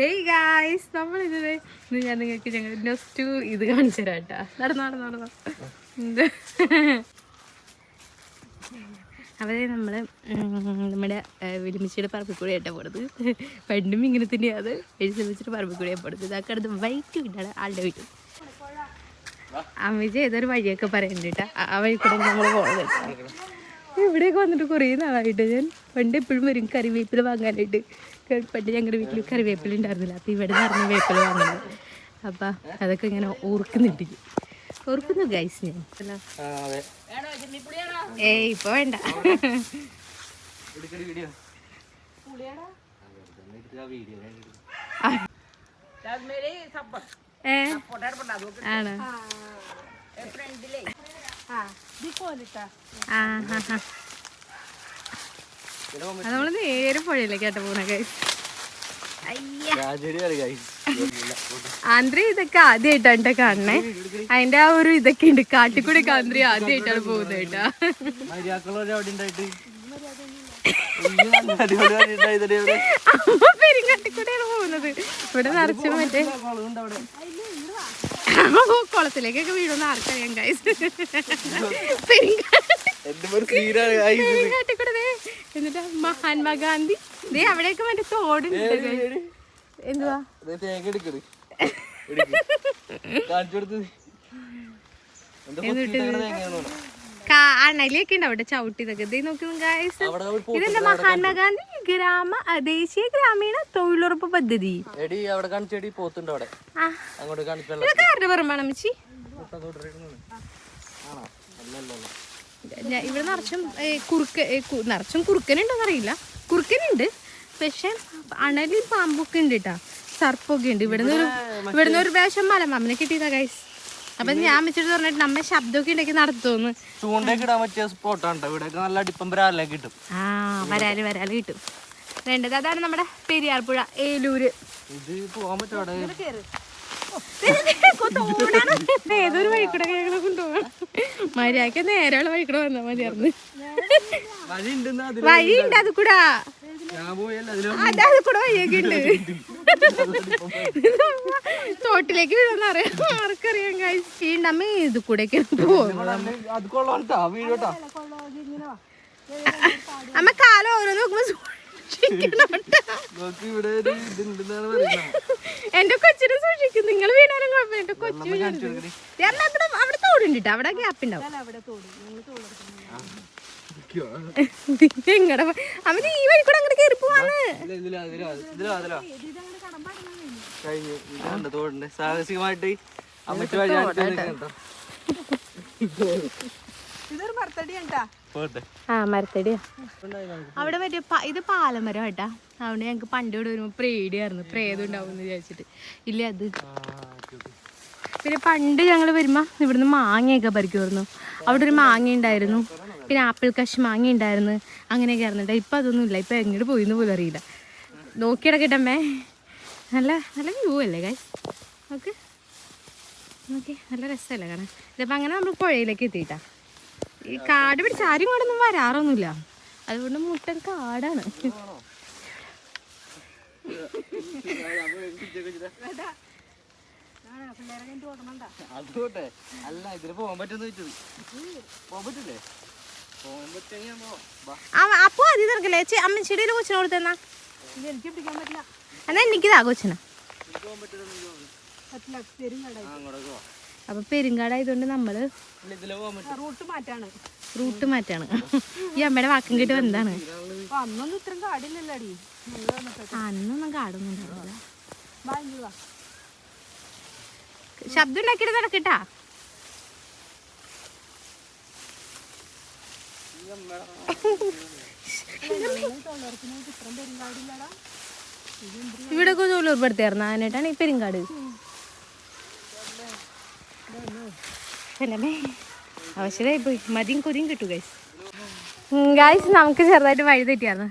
Hey guys, നമ്മളിത് ഞാൻ നിങ്ങൾക്ക് ഞങ്ങൾ നെക്സ്റ്റ് ഇത് കാണിച്ചു തരാം കേട്ടാ. നടന്നോ അവരെ നമ്മൾ നമ്മുടെ വിളിമിച്ചിയുടെ പറമ്പിൽ കൂടെ ആയിട്ടാണ് പോണത്. പണ്ടും ഇങ്ങനെ തന്നെയാണ് എഴുതിമിച്ചിട്ട് പറമ്പിൽ കൂടെയാണ് പോണത്. ഇതൊക്കെ അടുത്ത് വൈറ്റ് വീട്ടാണ് ആളുടെ വീട്ടിൽ. അമ്മച്ചി ഏതൊരു വഴിയൊക്കെ പറയുന്നുണ്ട് കേട്ടാ. ആ വഴി കൂടെ നമ്മൾ പോകണം. ഇവിടെയൊക്കെ വന്നിട്ട് കുറേ നാളായിട്ട് ഞാൻ പണ്ട് എപ്പോഴും വരും കറിവേപ്പില വാങ്ങാനായിട്ട്. പണ്ട് ഞങ്ങളുടെ വീട്ടിൽ കറിവേപ്പില ഉണ്ടായിരുന്നില്ല. അപ്പോൾ ഇവിടെ നിറഞ്ഞ വേപ്പില വാങ്ങുന്നത്. അപ്പം അതൊക്കെ ഇങ്ങനെ ഓർക്കുന്നു ഗൈസ് ഞാൻ. ഏയ് ഇപ്പൊ വേണ്ട. ആണ് അത് നമ്മള് നേരെ പുഴയിലേക്ക് ആട്ട പോണ ഗൈസ്. ആന്ധ്ര ഇതൊക്കെ ആദ്യമായിട്ടാണ് കാണണേ. അതിന്റെ ആ ഒരു ഇതൊക്കെ ഉണ്ട്. കാട്ടിക്കൂടെ ആന്ധ്ര ആദ്യമായിട്ടാണ് പോകുന്നത് കേട്ടാ. പെരിങ്ങാട്ടിക്കൂടെയാണ് പോകുന്നത്. ഇവിടെ നിറച്ച് മറ്റേ കുളത്തിലേക്കൊക്കെ വീഴുന്ന ആർക്കറിയാം ഗൈസ്. പെരിങ്ങാട്ടിക്കൂടെ എന്നിട്ട് മഹാത്മാഗാന്ധി ദേ അവിടെയൊക്കെ മറ്റേ തോടുണ്ട്. എന്തുവാ അണലിയൊക്കെ ഉണ്ട് അവിടെ ചവിട്ടിതൊക്കെ. ഇതേ നോക്കുന്നു ഗൈസ്. ഇതെന്താ മഹാത്മാഗാന്ധി ദേശീയ ഗ്രാമീണ തൊഴിലുറപ്പ് പദ്ധതി. ഇതൊക്കെ ആരുടെ പറമ്പാണ് അമ്മച്ചി? ഇവിടെ നിറച്ചും കുറുക്കനുണ്ടോന്ന് അറിയില്ല. കുറുക്കനുണ്ട്, പക്ഷെ അണലും പാമ്പൊക്കെ ഉണ്ട് കേട്ടാ. സർപ്പൊക്കെ ഉണ്ട്. ഇവിടുന്ന് ഒരു പ്രാവശ്യം മലമാമനെ കിട്ടിയതാ ഗൈസ്. അപ്പൊ ഞാൻ വെച്ചിട്ട് പറഞ്ഞിട്ട് നമ്മ ശബ്ദമൊക്കെ ഉണ്ടെങ്കിൽ നടത്തുമെന്ന്. വരാല് കിട്ടും. വേണ്ടത് അതാണ് നമ്മുടെ പെരിയാർ പുഴ, ഏലൂര്. ഏതൊരു വഴിക്കൂടെ കൊണ്ടുപോകണം. മര്യാദക്ക് നേരെയുള്ള വഴിക്കൂടെ വന്നാ മതിയായിരുന്നു. വഴിയുണ്ട് അത് കൂടെ. അത് കൂടെ വഴിയൊക്കെ ഉണ്ട്. തോട്ടിലേക്ക് വീഴുന്ന ആർക്കറിയാം കഴിച്ച്. നമ്മ ഇത് കൂടെ അമ്മ കാലം ഓരോന്ന് നോക്കുമ്പോ എന്റെ കൊച്ചിനെ സൂക്ഷിക്കും. നിങ്ങൾ വീണാലും കുഴപ്പമില്ല. എന്റെ കൊച്ചു അവിടെ തോടുണ്ട് കേട്ടോ. അവിടെ ഗ്യാപ്പ് ഉണ്ടാവും. നിങ്ങടെ അവന് ഈ വഴി കൂടെ അങ്ങോട്ട് കയറി പോവാണ്. സാഹസികമായിട്ട് മരത്തടിയാ. അവിടെ മറ്റേ ഇത് പാലമരം കേട്ടാ. അതുകൊണ്ട് ഞങ്ങക്ക് പണ്ട് ഇവിടെ വരുമ്പോ പേടിയായിരുന്നു, പ്രേതം ഉണ്ടാവും എന്ന് വിചാരിച്ചിട്ട്. ഇല്ല അത് പിന്നെ പണ്ട് ഞങ്ങൾ വരുമ്പോ ഇവിടുന്ന് മാങ്ങയൊക്കെ പറിക്കുമായിരുന്നു. അവിടെ ഒരു മാങ്ങ ഉണ്ടായിരുന്നു, പിന്നെ ആപ്പിൾ കഷ് മാങ്ങ ഉണ്ടായിരുന്നു. അങ്ങനെയൊക്കെ ആയിരുന്നുണ്ട്. ഇപ്പൊ അതൊന്നും ഇല്ല. ഇപ്പൊ എങ്ങോട്ട് പോയിന്ന് പോലും അറിയില്ല. നോക്കിയിടക്കിട്ടമ്മേ. നല്ല വ്യൂ അല്ലേ ഗൈസ്? ഓക്കെ നല്ല രസമല്ലേ കാണാൻ. ഇതിപ്പോൾ അങ്ങനെ നമ്മൾ പുഴയിലേക്ക് എത്തിയിട്ടാ. ഈ കാട് പിടിച്ച് ആരും കൂടെ വരാറൊന്നുമില്ല. അതുകൊണ്ട് മുട്ടൻ കാടാണ്. അപ്പൊ അതി തിരക്കല്ലേ അമ്മച്ചിയുടെ കൊച്ചിനെ കൊടുത്തെന്നാ. എന്നാ എനിക്കിതാ കൊച്ചിനാ. അപ്പൊ പെരുങ്കാടായതുകൊണ്ട് നമ്മള് റൂട്ട് മാറ്റാണ്. ഈ അമ്മയുടെ വാക്കും കേട്ട് എന്താണ്? അന്നൊന്നും കാടൊന്നും ഉണ്ടാവില്ല. ശബ്ദം ഉണ്ടാക്കിയിട്ട് നടക്കട്ടാ. ഇവിടെ തൊഴിലുറപ്പെടുത്തിയായിരുന്നു. അതിനായിട്ടാണ് ഈ പെരുങ്കാട്. അവശരായി പോയി. മതിയും കൊതിയും കിട്ടു ഗൈസ്. നമുക്ക് ചെറുതായിട്ട് വഴി തെറ്റിയായിരുന്നു.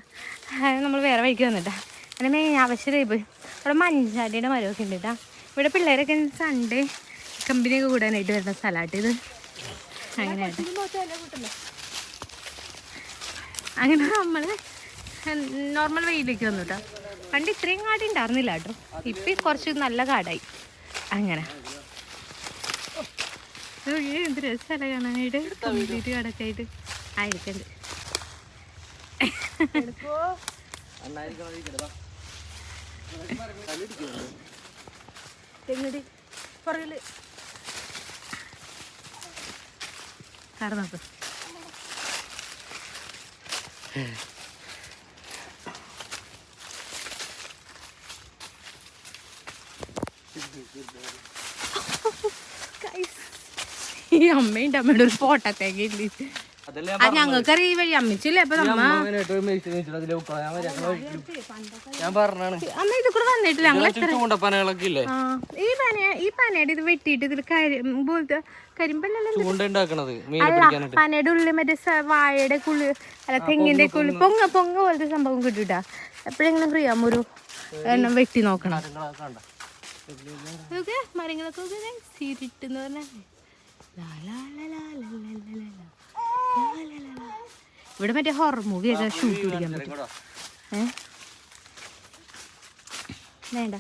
നമ്മൾ വേറെ വഴിക്ക് വന്നിട്ടാ. അങ്ങനെ അവശരായി പോയി. അവിടെ മഞ്ചാടിയുടെ മരമൊക്കെ ഉണ്ട് കേട്ടാ. ഇവിടെ പിള്ളേരൊക്കെ സൺഡേ കമ്പനിയൊക്കെ കൂടാനായിട്ട് വരുന്ന സ്ഥലമായിട്ട് ഇത്. അങ്ങനെയായിട്ട് അങ്ങനെ നമ്മൾ നോർമൽ വഴിയിലേക്ക് വന്നു കേട്ടോ. പണ്ട് ഇത്രയും കാട് ഉണ്ടായിരുന്നില്ല കേട്ടോ. ഇപ്പം കുറച്ച് നല്ല കാടായി അങ്ങനെ. എന്ത് രസമല്ല കാണാനായിട്ട്, കംപ്ലീറ്റ് കാടൊക്കെ ആയിട്ട് ആയിരിക്കണ്ട്. എങ്ങടി പുറകില് കടന്നോക്ക്. ഈ അമ്മയുണ്ട്, അമ്മയുടെ ഒരു ഫോട്ടോത്തേക്ക് ഇല്ല. ഞങ്ങൾക്കറിയാം ഈ വഴി അമ്മച്ചില്ലേ. അപ്പൊ അമ്മ ഇത് കൂടെ വന്നിട്ടില്ല. ഈ പനയുടെ ഇത് വെട്ടിയിട്ട് ഇതിൽ കരിമ്പല്ലല്ലോ പനയുടെ ഉള്ളിൽ മറ്റേ വാഴയുടെ കുള്ളി അല്ല തെങ്ങിന്റെ കുള്ളി പൊങ്ങ പോലത്തെ സംഭവം കിട്ടൂട്ടാ. എപ്പോഴെങ്കിലും ഫ്രീ ആകുമ്പോ ഒരു എണ്ണം വെട്ടി നോക്കണം. മരങ്ങളൊക്കെ സീരിട്ടെന്ന് പറഞ്ഞാൽ ഇവിടെ മറ്റേ ഹൊറർ മൂവിയൊക്കെ ഷൂട്ട് പിടിക്കാൻ പറ്റും. വേണ്ട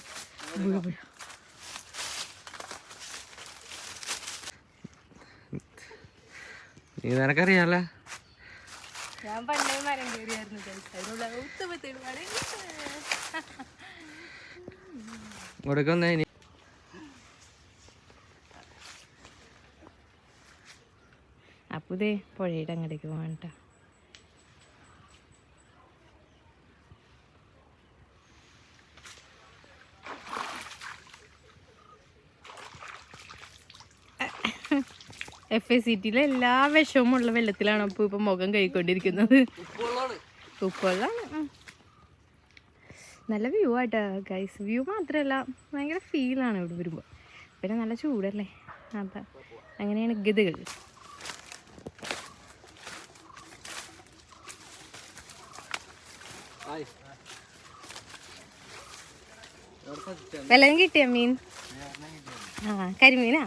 നീ നിനക്കറിയാലോ, ഞാൻ പണ്ടേ മരം കയറിയായിരുന്നു. അപ്പൊ ഇതേ പുഴയുടെ അങ്ങോട്ടേക്ക് പോകണ്ട. FACT എല്ലാ വിഷവുമുള്ള വെള്ളത്തിലാണ് അപ്പൊ ഇപ്പൊ മുഖം കഴുകിക്കൊണ്ടിരിക്കുന്നത്. ഉപ്പുവെള്ളാണ്. നല്ല വ്യൂ ആട്ടോ ഗൈസ്. വ്യൂ മാത്രല്ല ഭയങ്കര ഫീലാണ് ഇവിടെ വരുമ്പോ. പിന്നെ നല്ല ചൂടല്ലേ, അപ്പൊ അങ്ങനെയാണ് ഗതികൾ. വല്ലതും കിട്ടിയ മീൻ? കരിമീനാ?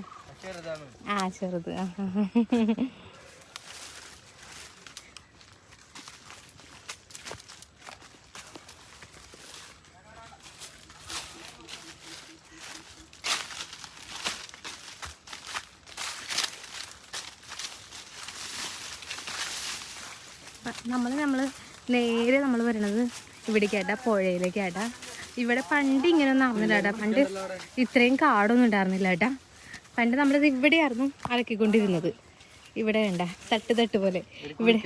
ചെറുത്. നമ്മള് നേരെ വരണത് ഇവിടേക്കാട്ടാ, പുഴയിലേക്കാട്ടാ. ഇവിടെ പണ്ട് ഇങ്ങനെ ഒന്നും ആവുന്നില്ല കേട്ടാ. പണ്ട് ഇത്രയും കാടൊന്നും ഉണ്ടായിരുന്നില്ല കേട്ടാ. പണ്ട് നമ്മളിത് ഇവിടെയായിരുന്നു അലക്കിക്കൊണ്ടിരുന്നത്. ഇവിടെ വേണ്ട തട്ട് പോലെ ഇവിടെ.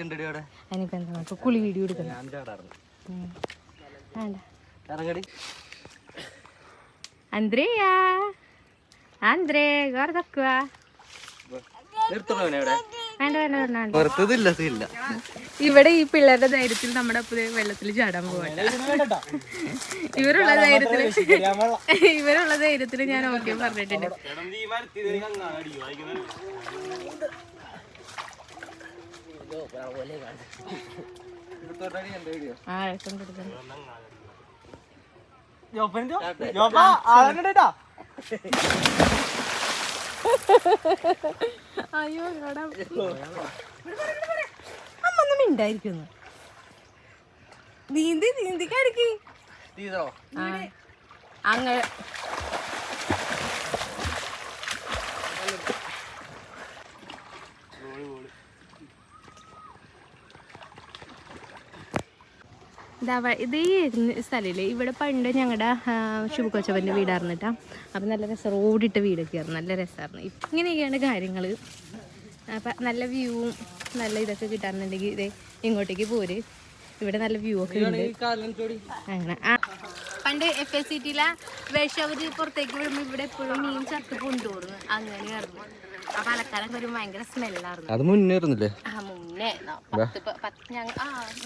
അതിനിപ്പോ എന്താ നമുക്ക് കുളി വീഡിയോ എടുക്കണം. Andrea, guarda qua. ഇവിടെ ഈ പിള്ളേരുടെ ധൈര്യത്തിൽ നമ്മുടെ അപ്പുറേ വെള്ളത്തിൽ ചാടാൻ പോകണ്ട. ഇവരുള്ള ധൈര്യത്തിൽ ഞാൻ ഓക്കെ പറഞ്ഞിട്ടുണ്ട്. അയ്യോ അമ്മൊന്നും മിണ്ടായിരിക്കുന്നു. നീന്തി കടിക്ക് അങ്ങ്. ഇത് ഈ സ്ഥലമില്ലേ, ഇവിടെ പണ്ട് ഞങ്ങളുടെ ശുഭക്കൊച്ചവൻ്റെ വീടായിരുന്നിട്ടാ. അപ്പം നല്ല രസം, റോഡിട്ട വീടൊക്കെ ആയിരുന്നു, നല്ല രസമായിരുന്നു. ഇങ്ങനെയൊക്കെയാണ് കാര്യങ്ങൾ. അപ്പം നല്ല വ്യൂവും നല്ല ഇതൊക്കെ കിട്ടാറുണ്ടെങ്കിൽ ഇതേ ഇങ്ങോട്ടേക്ക് പോര്. ഇവിടെ നല്ല വ്യൂ ഒക്കെ ഉണ്ട്. അങ്ങനെ പണ്ട് FACT-യിലെ വേഷവര് പുറത്തേക്ക് വിടുമ്പോൾ ഇവിടെ എപ്പോഴും മീൻ ചത്ത് കൊണ്ടുപോകുന്നു. അങ്ങനെയായിരുന്നു. അപ്പൊ അലക്കാനൊക്കെ വരുമ്പോൾ ഭയങ്കര സ്മെല്ലായിരുന്നു. അത് മുന്നേ മുന്നേ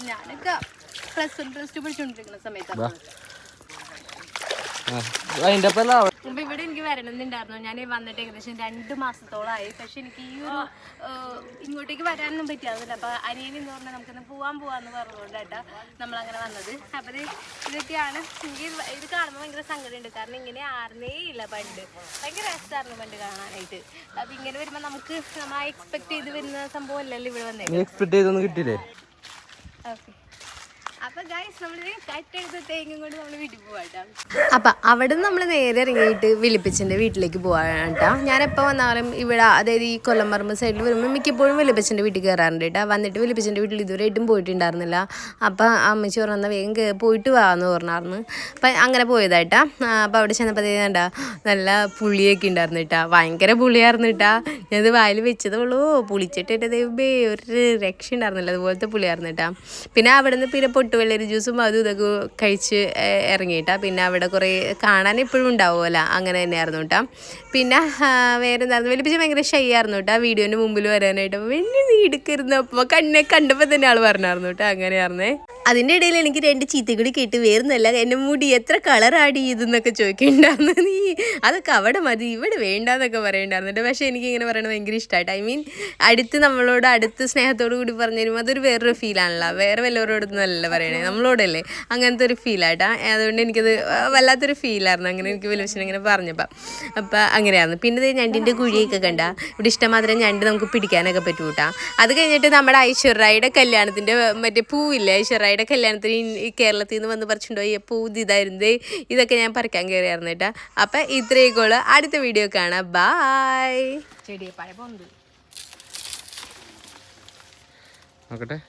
ഞാനൊക്കെ +1 +2 പഠിച്ചോണ്ടിരിക്കുന്ന സമയത്താണ്. അപ്പൊ ഇവിടെ എനിക്ക് വരണമെന്നുണ്ടായിരുന്നു. ഞാൻ വന്നിട്ട് ഏകദേശം 2 മാസത്തോളമായി. പക്ഷെ എനിക്ക് ഈ ഒരു ഇങ്ങോട്ടേക്ക് വരാനൊന്നും പറ്റിയായിരുന്നില്ല. അപ്പൊ അനിയനെന്ന് പറഞ്ഞാൽ നമുക്കൊന്ന് പോവാന്ന് പറഞ്ഞുകൊണ്ടാട്ടാ നമ്മളങ്ങനെ വന്നത്. അപ്പൊ ഇതൊക്കെയാണ്. എനിക്ക് ഇത് കാണുമ്പോൾ ഭയങ്കര സങ്കടമുണ്ട്. കാരണം ഇങ്ങനെ ആർന്നേ ഇല്ല പണ്ട്. ഭയങ്കര രസമായിരുന്നു പണ്ട് കാണാനായിട്ട്. അപ്പൊ ഇങ്ങനെ വരുമ്പോ നമുക്ക് നമ്മൾ എക്സ്പെക്ട് ചെയ്ത് വരുന്ന സംഭവം അല്ലല്ലോ ഇവിടെ വന്നേ. എക്സ്പെക്ട് ചെയ്തൊന്നും കിട്ടിയില്ലേ? ഓക്കെ അപ്പൊ ഗൈസ് നമ്മള് കട്ടെടുത്ത തേങ്ങ കൊണ്ട് നമ്മള് വീട്ടിൽ പോവാട്ടോ. അപ്പൊ അവിടെ നിന്ന് നമ്മൾ നേരെ ഇറങ്ങിയിട്ട് വിളിപ്പച്ചൻ്റെ വീട്ടിലേക്ക് പോവാട്ടോ. ഞാനെപ്പോൾ വന്നാലും ഇവിടെ അതായത് ഈ കൊല്ലംപറമ്പ് സൈഡിൽ വരുമ്പോൾ മിക്കപ്പോഴും വിളിപ്പച്ചൻ്റെ വീട്ടിൽ കയറാറുണ്ട് കേട്ടോ. വന്നിട്ട് വിളിപ്പച്ചൻ്റെ വീട്ടിൽ ഇതുവരെയായിട്ടും പോയിട്ടുണ്ടായിരുന്നില്ല. അപ്പം അമ്മച്ചി പറഞ്ഞാൽ വേഗം പോയിട്ട് വാന്ന് പറഞ്ഞായിരുന്നു. അപ്പം അങ്ങനെ പോയതായിട്ടാ. അപ്പം അവിടെ ചെന്നപ്പോഴത്തേക്കും കണ്ടാ നല്ല പുളിയൊക്കെ ഉണ്ടായിരുന്നു കേട്ടോ. ഭയങ്കര പുളിയായിരുന്നു കേട്ടോ. ഞാനത് വായിൽ വെച്ചതേ ഉള്ളൂ. പുളിച്ചിട്ടിട്ട് ദൈവമേ ഒരു രക്ഷ ഉണ്ടായിരുന്നില്ല. അതുപോലത്തെ പുളിയായിരുന്നു കേട്ടോ. പിന്നെ അവിടെ നിന്ന് പിന്നെ പൊട്ടുവെള്ളരി ജ്യൂസും അതും ഇതൊക്കെ കഴിച്ച് ഇറങ്ങിയിട്ടാ. പിന്നെ അവിടെ കുറേ കാണാൻ എപ്പോഴും ഉണ്ടാവുമല്ലോ, അങ്ങനെ തന്നെയായിരുന്നു കേട്ടോ. പിന്നെ വേറെ എന്തായിരുന്നു, വലിപ്പിച്ച് ഭയങ്കര ഷൈ ആയിരുന്നു കേട്ടോ വീഡിയോൻ്റെ മുമ്പിൽ വരാനായിട്ട്. വലിയ നീ എടുക്കരുന്നു അപ്പോൾ കണ്ടപ്പോൾ തന്നെ ആൾ പറഞ്ഞായിരുന്നു കേട്ടോ. അങ്ങനെയായിരുന്നേ. അതിൻ്റെ ഇടയിൽ എനിക്ക് 2 ചീത്ത കൂടി കേട്ട് വേറുന്നല്ല എൻ്റെ മുടി എത്ര കളർ ആഡ് ചെയ്തെന്നൊക്കെ ചോദിക്കുന്നുണ്ടായിരുന്നു. നീ അതൊക്കെ അവിടെ മതി ഇവിടെ വേണ്ടാന്നൊക്കെ പറയണ്ടായിരുന്നു. പക്ഷേ എനിക്കിങ്ങനെ പറയണത് ഭയങ്കര ഇഷ്ടമായിട്ട്. ഐ മീൻ അടുത്ത് നമ്മളോട് അടുത്ത് സ്നേഹത്തോടു കൂടി പറഞ്ഞു തരുമ്പോൾ അതൊരു വേറൊരു ഫീലാണല്ലോ. വേറെ വല്ലവരോടൊന്നും അല്ല പറയണേ, നമ്മളോടല്ലേ. അങ്ങനത്തെ ഒരു ഫീലായിട്ടാ. അതുകൊണ്ട് എനിക്കത് വല്ലാത്തൊരു ഫീലായിരുന്നു അങ്ങനെ എനിക്ക് വലിയ ഇങ്ങനെ പറഞ്ഞപ്പോൾ. അപ്പം അങ്ങനെയായിരുന്നു. പിന്നെ ഞണ്ടിൻ്റെ കുഴിയൊക്കെ കണ്ട ഇവിടെ ഇഷ്ടമാത്രം ഞണ്ട് നമുക്ക് പിടിക്കാനൊക്കെ പറ്റൂ കേട്ടോ. അത് കഴിഞ്ഞിട്ട് നമ്മുടെ ഐശ്വര്യയുടെ കല്യാണത്തിൻ്റെ മറ്റേ പൂവില്ലേ, ഐശ്വര്യയുടെ കല്യാണത്തിന് ഈ കേരളത്തിൽ നിന്ന് വന്ന് പറിച്ചുകൊണ്ടുപോയി പൂവ് ഇതായിരുന്നേ. ഇതൊക്കെ ഞാൻ പറിക്കാൻ കയറിയായിരുന്നു കേട്ടോ. അപ്പം ഇത്രയൊക്കെയുള്ളൂ. അടുത്ത വീഡിയോ കാണാം. ബായ്. ചെടിയെ പഴ പോണ്ട് നോക്കട്ടെ.